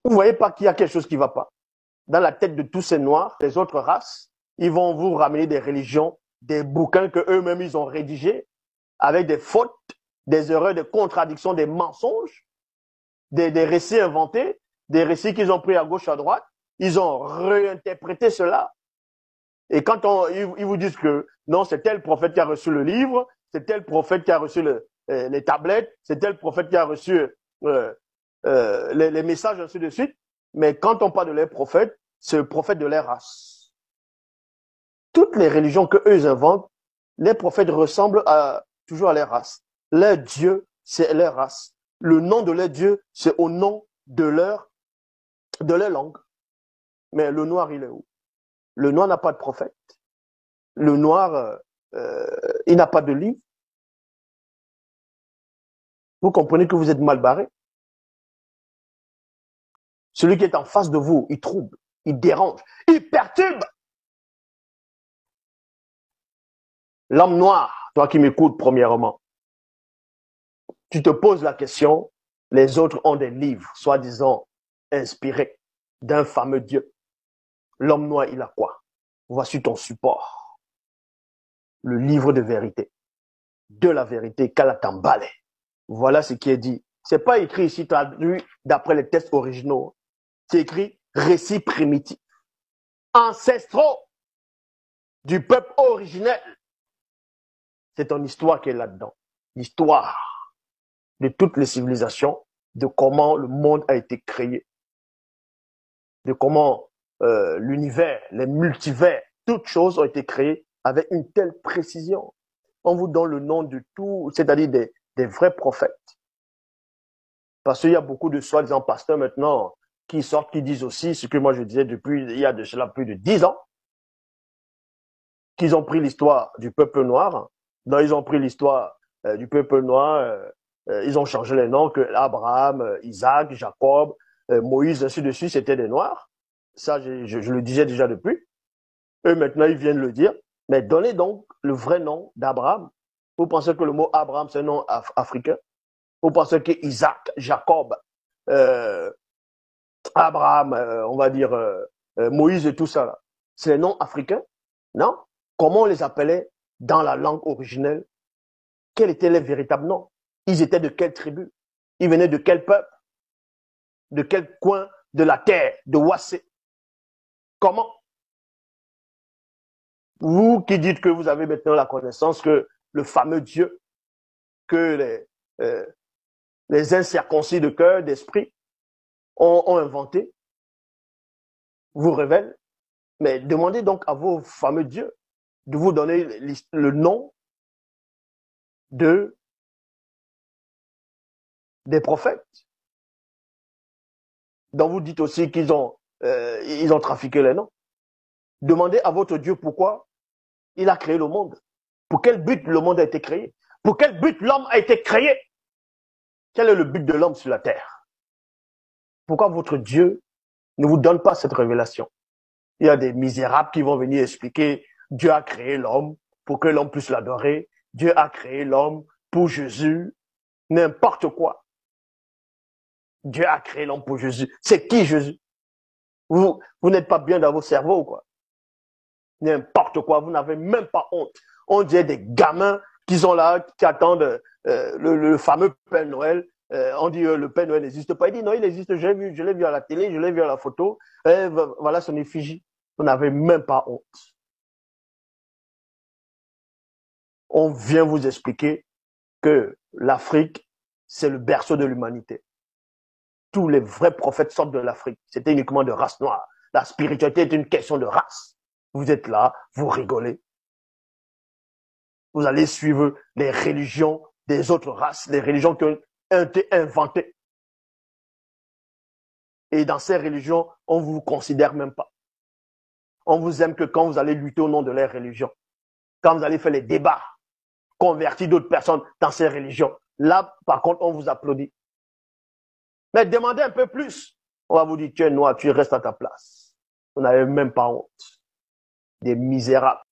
Vous ne voyez pas qu'il y a quelque chose qui ne va pas. Dans la tête de tous ces Noirs, les autres races, ils vont vous ramener des religions, des bouquins qu'eux-mêmes ils ont rédigés, avec des fautes, des erreurs, des contradictions, des mensonges, des récits inventés, des récits qu'ils ont pris à gauche, à droite. Ils ont réinterprété cela. Et quand ils vous disent que non, c'est tel prophète qui a reçu le livre, c'est tel prophète qui a reçu les tablettes, c'est tel prophète qui a reçu les messages, ainsi de suite. Mais quand on parle de leur prophète, c'est le prophète de leur race. Toutes les religions qu'eux inventent, les prophètes ressemblent toujours à leur race. Leur Dieu, c'est leur race. Le nom de leur Dieu, c'est au nom de leur langue. Mais le noir, il est où? Le noir n'a pas de prophète. Le noir, il n'a pas de livre. Vous comprenez que vous êtes mal barré. Celui qui est en face de vous, il trouble, il dérange, il perturbe. L'homme noir, toi qui m'écoutes premièrement, tu te poses la question, les autres ont des livres, soi-disant inspirés d'un fameux Dieu. L'homme noir, il a quoi? Voici ton support. Le livre de vérité. De la vérité, Kalatambale. Voilà ce qui est dit. C'est pas écrit ici, traduit d'après les textes originaux. C'est écrit récits primitifs, ancestraux du peuple originel. C'est ton histoire qui est là-dedans. L'histoire de toutes les civilisations, de comment le monde a été créé, de comment l'univers, les multivers, toutes choses ont été créées avec une telle précision. On vous donne le nom de tout, c'est-à-dire des vrais prophètes. Parce qu'il y a beaucoup de soi-disant pasteurs maintenant qui sortent, qui disent aussi ce que moi je disais depuis, il y a de cela plus de 10 ans, qu'ils ont pris l'histoire du peuple noir. Non, ils ont pris l'histoire du peuple noir, ils ont changé les noms, que Abraham, Isaac, Jacob, Moïse, ainsi de suite, c'était des noirs. Ça, je le disais déjà depuis. Eux, maintenant, ils viennent le dire. Mais donnez donc le vrai nom d'Abraham. Vous pensez que le mot Abraham, c'est un nom africain? Vous pensez que Isaac, Jacob, Abraham, on va dire Moïse et tout ça, c'est les noms africains? Non? Comment on les appelait dans la langue originelle? Quels étaient les véritables noms? Ils étaient de quelle tribu? Ils venaient de quel peuple? De quel coin de la terre? De Wassé? Comment? Vous qui dites que vous avez maintenant la connaissance que le fameux Dieu, que les incirconcis de cœur, d'esprit ont inventé, vous révèle. Mais demandez donc à vos fameux dieux de vous donner le nom des prophètes. Donc vous dites aussi qu'ils ont trafiqué les noms. Demandez à votre Dieu pourquoi il a créé le monde. Pour quel but le monde a été créé? Pour quel but l'homme a été créé? Quel est le but de l'homme sur la terre? Pourquoi votre Dieu ne vous donne pas cette révélation? Il y a des misérables qui vont venir expliquer Dieu a créé l'homme pour que l'homme puisse l'adorer. Dieu a créé l'homme pour Jésus. N'importe quoi. Dieu a créé l'homme pour Jésus. C'est qui Jésus? Vous n'êtes pas bien dans vos cerveaux, quoi. N'importe quoi, vous n'avez même pas honte. On dirait des gamins qui sont là, qui attendent le fameux Père Noël. On dit le Père Noël n'existe pas. Il dit non, il existe, je l'ai vu à la télé, je l'ai vu à la photo. Voilà son effigie. Vous n'avez même pas honte. On vient vous expliquer que l'Afrique, c'est le berceau de l'humanité. Tous les vrais prophètes sortent de l'Afrique. C'était uniquement de race noire. La spiritualité est une question de race. Vous êtes là, vous rigolez. Vous allez suivre les religions des autres races, les religions qui ont été inventées. Et dans ces religions, on ne vous considère même pas. On vous aime que quand vous allez lutter au nom de leur religion. Quand vous allez faire les débats, convertir d'autres personnes dans ces religions. Là, par contre, on vous applaudit. Mais demandez un peu plus. On va vous dire, tu es noir, tu restes à ta place. Vous n'avez même pas honte. Des misérables.